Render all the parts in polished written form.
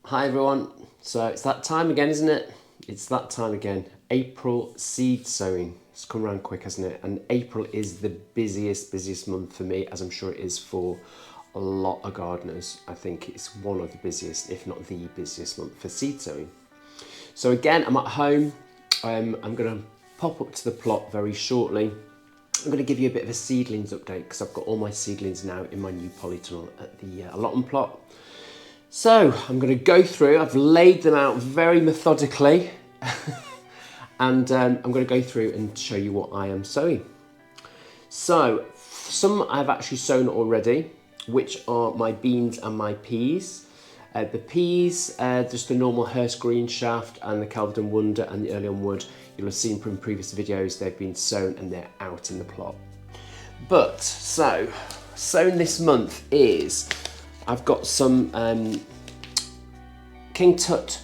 Hi everyone, so it's that time again, isn't it? It's that time again. April seed sowing. It's come around quick, hasn't it? And April is the busiest month for me, as I'm sure it is for a lot of gardeners. I think it's one of the busiest, if not the busiest month for seed sowing. So again, I'm at home. I'm going to pop up to the plot very shortly. I'm going to give you a bit of a seedlings update because I've got all my seedlings now in my new polytunnel at the allotment plot. So I'm going to go through, I've laid them out very methodically and I'm going to go through and show you what I am sowing. So some I've actually sown already, which are my beans and my peas. The peas, just the normal Hurst green shaft and the Calverdon Wonder and the Early on Wood. You'll have seen from previous videos, they've been sown and they're out in the plot. But, so, sown this month is, I've got some King Tut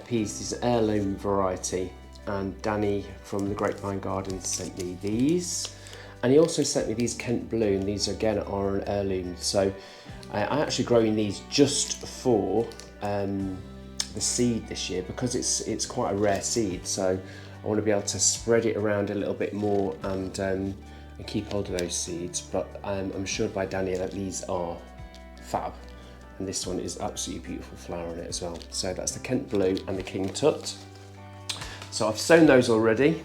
peas, these are heirloom variety, and Danny from the Grapevine Garden sent me these. And he also sent me these Kent Blue, and these again are an heirloom. So I'm actually growing these just for the seed this year because it's quite a rare seed. So I want to be able to spread it around a little bit more and keep hold of those seeds. But I'm assured by Danny that these are fab. And this one is absolutely beautiful flower on it as well. So that's the Kent Blue and the King Tut. So I've sown those already.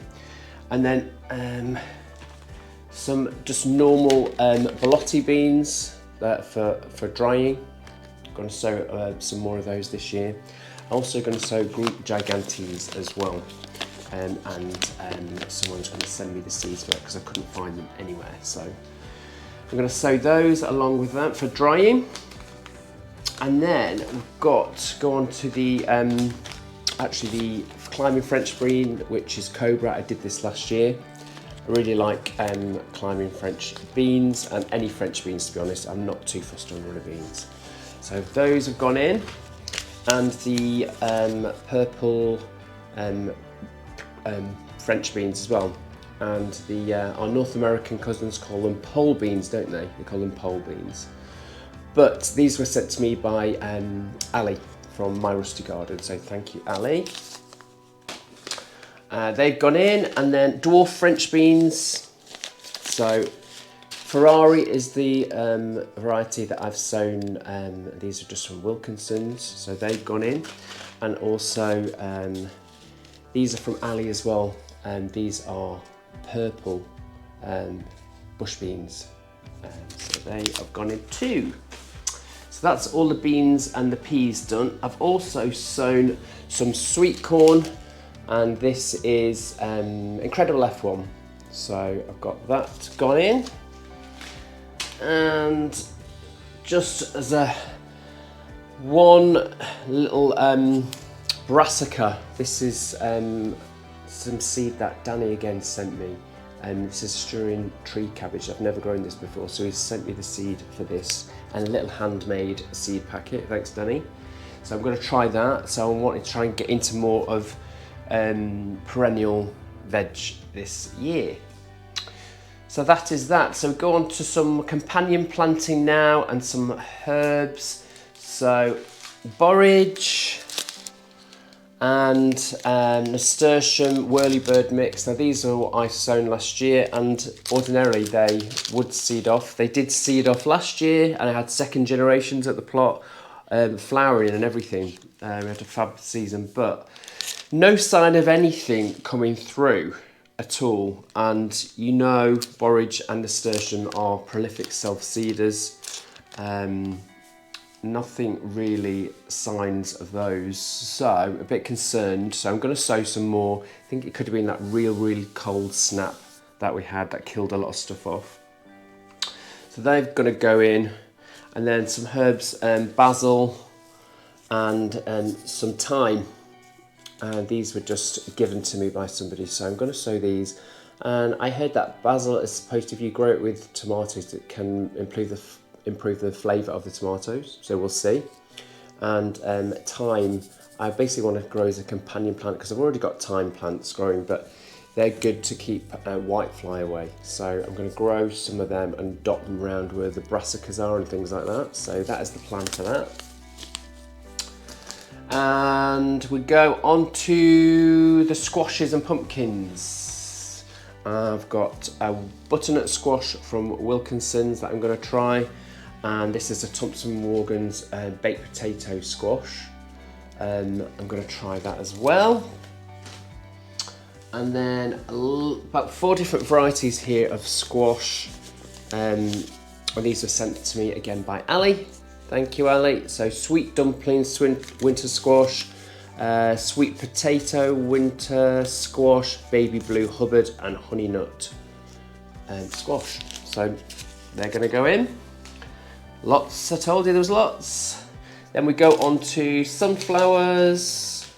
And then some just normal Belotti beans for drying. I'm going to sow some more of those this year. I'm also going to sow Greek Gigantes as well. And someone's going to send me the seeds for that because I couldn't find them anywhere. So I'm going to sow those along with that for drying. And then we've got to go on to the actually the climbing French bean, which is Cobra. I did this last year. I really like climbing French beans and any French beans, to be honest. I'm not too fussed on runner beans. So those have gone in, and the purple French beans as well. And the our North American cousins call them pole beans, don't they? They call them pole beans. But these were sent to me by Ali from My Rusty Garden, so thank you, Ali. They've gone in, and then dwarf French beans. So Ferrari is the variety that I've sown. These are just from Wilkinson's, so they've gone in. And also these are from Ali as well, and these are purple bush beans. So they have gone in too. So that's all the beans and the peas done. I've also sown some sweet corn, and this is Incredible F1. So I've got that gone in. And just as a one little brassica, this is some seed that Danny again sent me. This is Asturian tree cabbage. I've never grown this before, so he's sent me the seed for this and a little handmade seed packet. Thanks, Danny. So I'm going to try that. So I wanted to try and get into more of perennial veg this year. So that is that. So go on to some companion planting now and some herbs. So borage and nasturtium whirlybird mix. Now these are what I sown last year, and ordinarily they would seed off. They did seed off last year, and I had second generations at the plot, flowering and everything. We had a fab season, but no sign of anything coming through at all. And you know, borage and nasturtium are prolific self-seeders. Nothing really signs of those, so a bit concerned. So I'm going to sow some more. I think it could have been that really cold snap that we had that killed a lot of stuff off. So they're going to go in, and then some herbs, basil and some thyme. And these were just given to me by somebody, so I'm going to sow these. And I heard that basil is supposed to, if you grow it with tomatoes, it can improve the flavour of the tomatoes, so we'll see. And thyme, I basically want to grow as a companion plant because I've already got thyme plants growing, but they're good to keep whitefly away. So I'm going to grow some of them and dot them around where the brassicas are and things like that. So that is the plan for that. And we go on to the squashes and pumpkins. I've got a butternut squash from Wilkinson's that I'm going to try, and this is a Thompson Morgan's baked potato squash. I'm going to try that as well. And then about 4 different varieties here of squash. And these were sent to me again by Ali. Thank you, Ali. So sweet dumplings, winter squash, sweet potato, winter squash, baby blue Hubbard, and honey nut squash. So they're going to go in. Lots, I told you there was lots. Then we go on to sunflowers.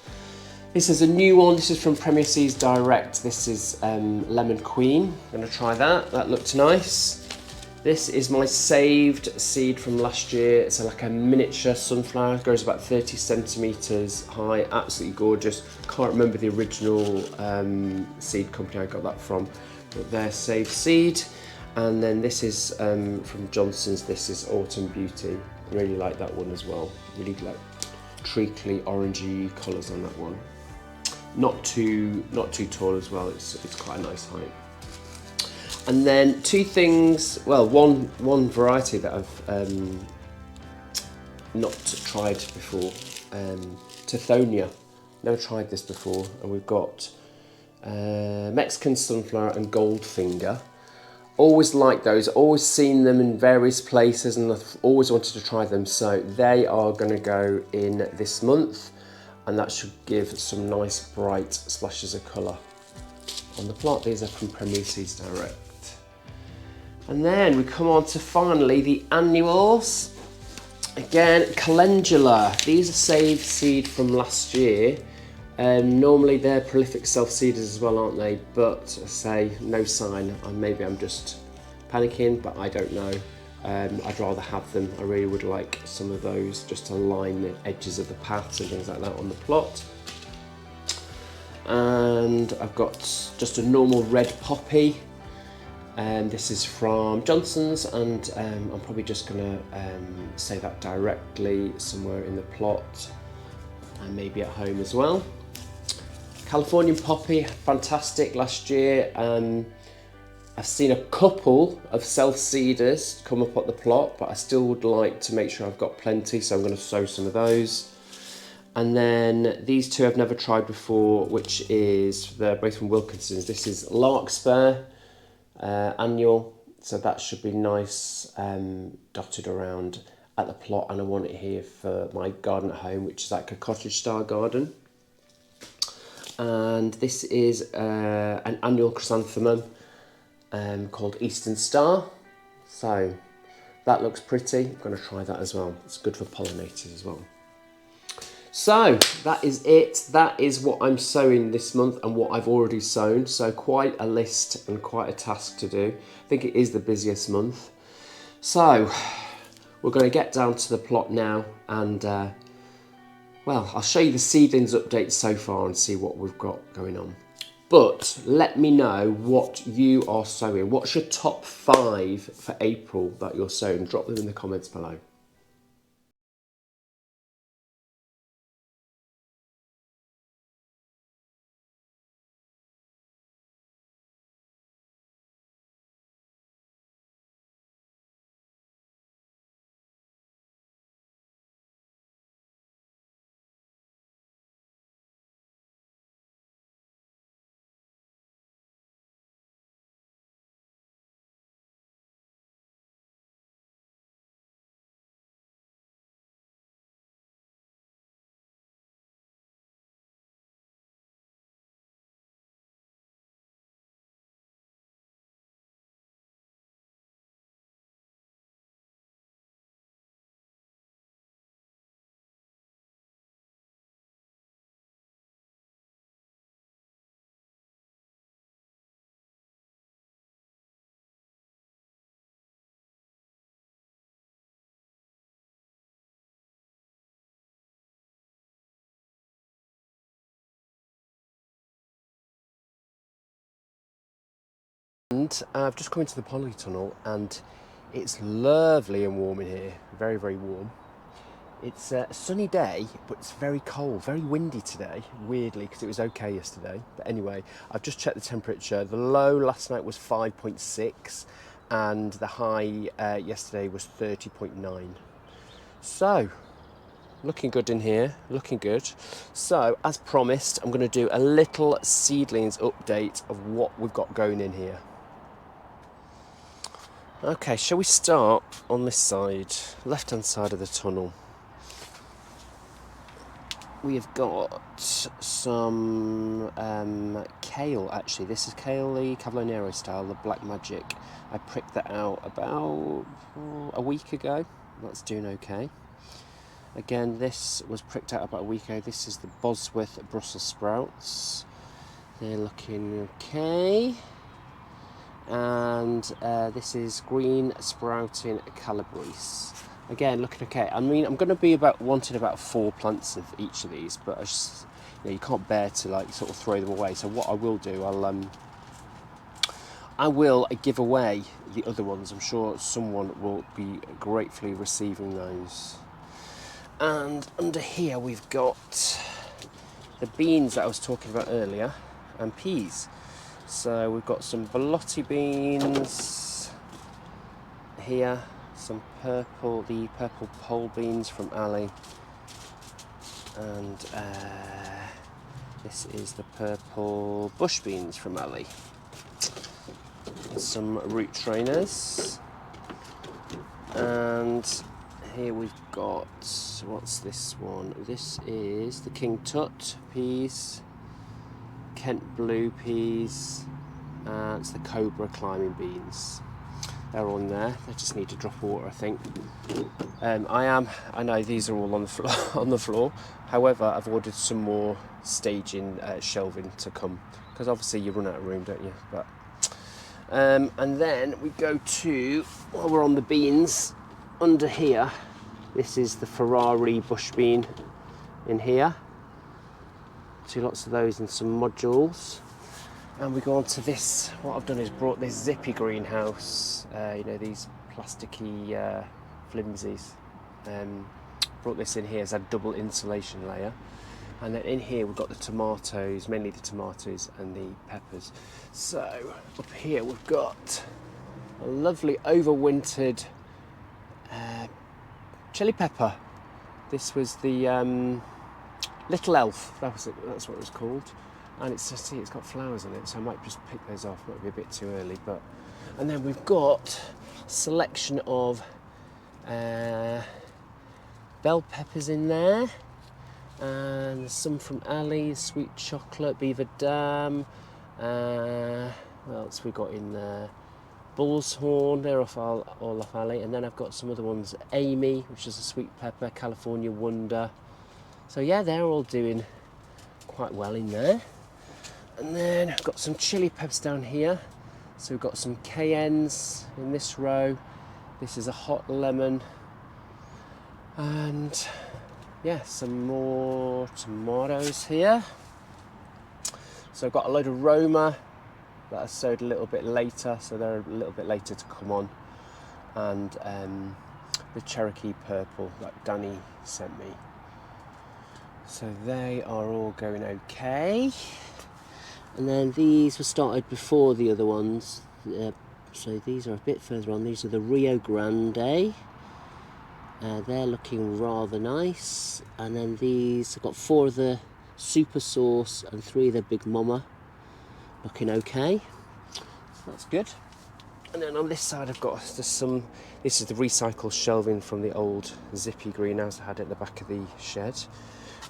This is a new one. This is from Premier Seeds Direct. This is Lemon Queen. I'm going to try that. That looked nice. This is my saved seed from last year. It's like a miniature sunflower. It grows about 30 centimetres high. Absolutely gorgeous. Can't remember the original seed company I got that from, but they're saved seed. And then this is from Johnson's. This is Autumn Beauty. Really like that one as well. Really like treacly, orangey colours on that one. Not too tall as well. It's quite a nice height. And then 2 things, well, one variety that I've not tried before, Tithonia. Never tried this before, and we've got Mexican sunflower and goldfinger. Always liked those, always seen them in various places, and I've always wanted to try them. So they are going to go in this month, and that should give some nice bright splashes of colour on the plot. These are from Premier Seeds Direct. And then we come on to finally the annuals. Again, calendula. These are saved seed from last year. Normally they're prolific self-seeders as well, aren't they? But I say no sign. Maybe I'm just panicking, but I don't know. I'd rather have them. I really would like some of those just to line the edges of the paths and things like that on the plot. And I've got just a normal red poppy. This is from Johnson's, and I'm probably just going to say that directly somewhere in the plot and maybe at home as well. Californian poppy, fantastic last year. I've seen a couple of self-seeders come up at the plot, but I still would like to make sure I've got plenty, so I'm going to sow some of those. And then these 2 I've never tried before, which is, they're both from Wilkinson's. This is Larkspur. Annual, so that should be nice, dotted around at the plot, and I want it here for my garden at home, which is like a cottage style garden. And this is an annual chrysanthemum called Eastern Star, so that looks pretty. I'm going to try that as well. It's good for pollinators as well. So that is it. That is what I'm sowing this month and what I've already sown. So quite a list and quite a task to do. I think it is the busiest month. So we're going to get down to the plot now, and well, I'll show you the seedlings update so far and see what we've got going on. But let me know what you are sowing. What's your top 5 for April that you're sowing? Drop them in the comments below. And I've just come into the Polytunnel, and it's lovely and warm in here. Very, very warm. It's a sunny day, but it's very cold, very windy today, weirdly, because it was okay yesterday. But anyway, I've just checked the temperature. The low last night was 5.6 and the high yesterday was 30.9. So, looking good in here, looking good. So, as promised, I'm going to do a little seedlings update of what we've got going in here. Okay, shall we start on this side, left-hand side of the tunnel? We have got some kale, actually. This is kale, the Cavallonero style, the Black Magic. I pricked that out about a week ago. That's doing okay. Again, this was pricked out about a week ago. This is the Bosworth Brussels sprouts. They're looking okay. And this is green sprouting Calabrese. Again, looking okay. I mean, I'm going to be wanting about 4 plants of each of these, but you can't bear to like sort of throw them away. So what I will do, I will give away the other ones. I'm sure someone will be gratefully receiving those. And under here we've got the beans that I was talking about earlier, and peas. So we've got some Belotti beans here. Some the purple pole beans from Ali, and this is the purple bush beans from Ali. Some root trainers, and here we've got, what's this one? This is the King Tut peas, Kent Blue peas, and it's the Cobra climbing beans. They're on there. They just need to drop water, I think. I know these are all on the floor. On the floor. However, I've ordered some more staging shelving to come, because obviously you run out of room, don't you? But and then we go to, while we're on the beans, under here. This is the Ferrari bush bean in here. Lots of those in some modules. And we go on to this. What I've done is brought this zippy greenhouse, these plasticky flimsies. Brought this in here as a double insulation layer. And then in here we've got the tomatoes, mainly the tomatoes and the peppers. So up here we've got a lovely overwintered chili pepper. This was the Little Elf, that's what it was called. And it's got flowers in it, so I might just pick those off. Might be a bit too early, but. And then we've got a selection of bell peppers in there, and some from Ali, sweet chocolate, Beaver Dam. What else we got in there? Bull's Horn, they're all off Ali. And then I've got some other ones, Amy, which is a sweet pepper, California Wonder. So yeah, they're all doing quite well in there. And then I've got some chili peppers down here. So we've got some cayennes in this row. This is a hot lemon. And yeah, some more tomatoes here. So I've got a load of Roma that I sowed a little bit later, so they're a little bit later to come on. And the Cherokee purple that Danny sent me. So they are all going okay. And then these were started before the other ones. So these are a bit further on. These are the Rio Grande. They're looking rather nice. And then these, I've got 4 of the Super Sauce and 3 of the Big Mama. Looking okay. So that's good. And then on this side I've got just some, this is the recycled shelving from the old zippy greenhouse I had at the back of the shed.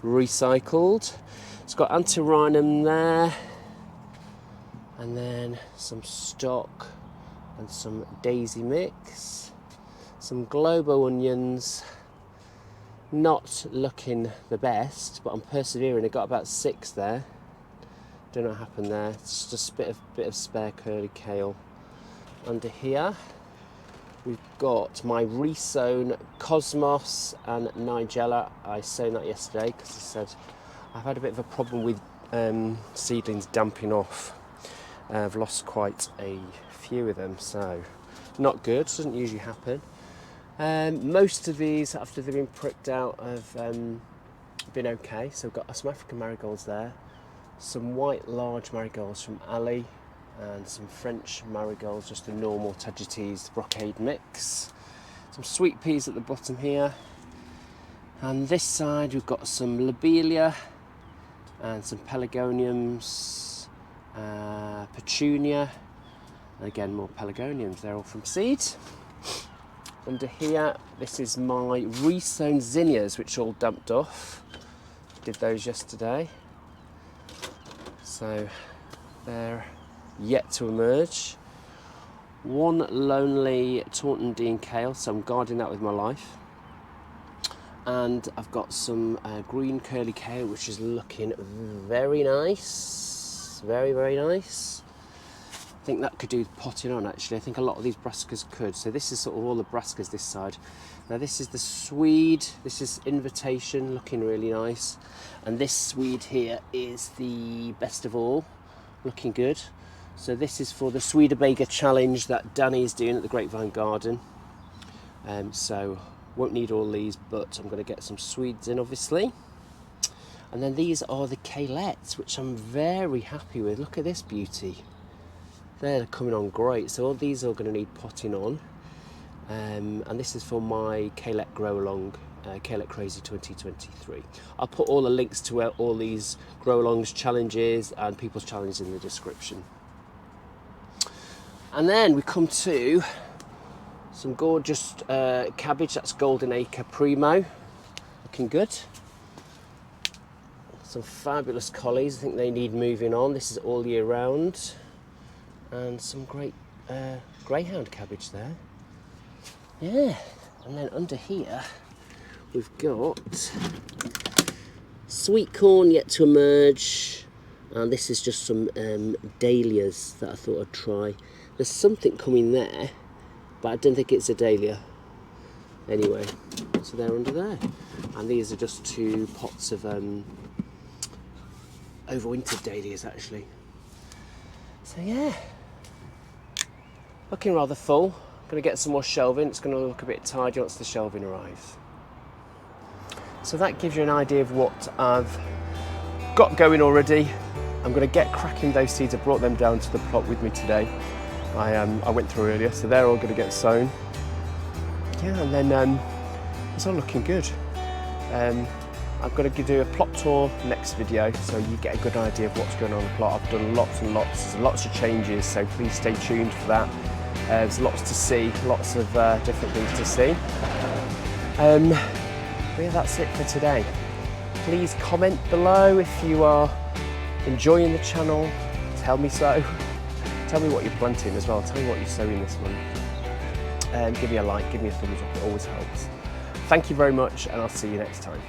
Recycled. It's got antirrhinum there, and then some stock and some daisy mix, some globo onions. Not looking the best, but I'm persevering. I got about 6 there. Don't know what happened there. It's just a bit of spare curly kale. Under here we've got my resown Cosmos and Nigella. I sown that yesterday because I said I've had a bit of a problem with seedlings damping off. I've lost quite a few of them, so not good. Doesn't usually happen. Most of these, after they've been pricked out, have been okay. So we've got some African marigolds there, some white large marigolds from Ali, and some French marigolds, just a normal Tagetes brocade mix. Some sweet peas at the bottom here. And this side we've got some lobelia and some pelargoniums, petunia, and again more pelargoniums, they're all from seed. Under here, this is my re-sown zinnias, which all dumped off. Did those yesterday. So they're yet to emerge. One lonely Taunton Dean kale, so I'm guarding that with my life. And I've got some green curly kale, which is looking very nice. Very, very nice. I think that could do potting on, actually. I think a lot of these brassicas could. So this is sort of all the brassicas this side. Now this is the Swede. This is Invitation, looking really nice. And this Swede here is the best of all, looking good. So this is for the Swederbega challenge that Danny is doing at the Grapevine Garden. So won't need all these, but I'm going to get some Swedes in, obviously. And then these are the Kalettes, which I'm very happy with. Look at this beauty. They're coming on great. So all these are going to need potting on. And this is for my Kalette Grow Along, Kalette Crazy 2023. I'll put all the links to where all these Grow Alongs challenges and people's challenges in the description. And then we come to some gorgeous cabbage. That's Golden Acre Primo, looking good. Some fabulous collies. I think they need moving on. This is all year round. And some great greyhound cabbage there. Yeah, and then under here we've got sweet corn yet to emerge, and this is just some dahlias that I thought I'd try. There's something coming there, but I don't think it's a dahlia. Anyway, so they're under there, and these are just 2 pots of overwintered dahlias, actually. So yeah, looking rather full. Going to get some more shelving. It's going to look a bit tidy once the shelving arrives. So that gives you an idea of what I've got going already. I'm going to get cracking those seeds. I brought them down to the plot with me today. I went through earlier, so they're all going to get sown. Yeah, and then it's all looking good. I'm going to do a plot tour next video, so you get a good idea of what's going on in the plot. I've done lots and lots. There's lots of changes, so please stay tuned for that. There's lots to see, lots of different things to see. But yeah, that's it for today. Please comment below if you are enjoying the channel. Tell me so. Tell me what you're planting as well. Tell me what you're sowing this month. Give me a like, give me a thumbs up. It always helps. Thank you very much, and I'll see you next time.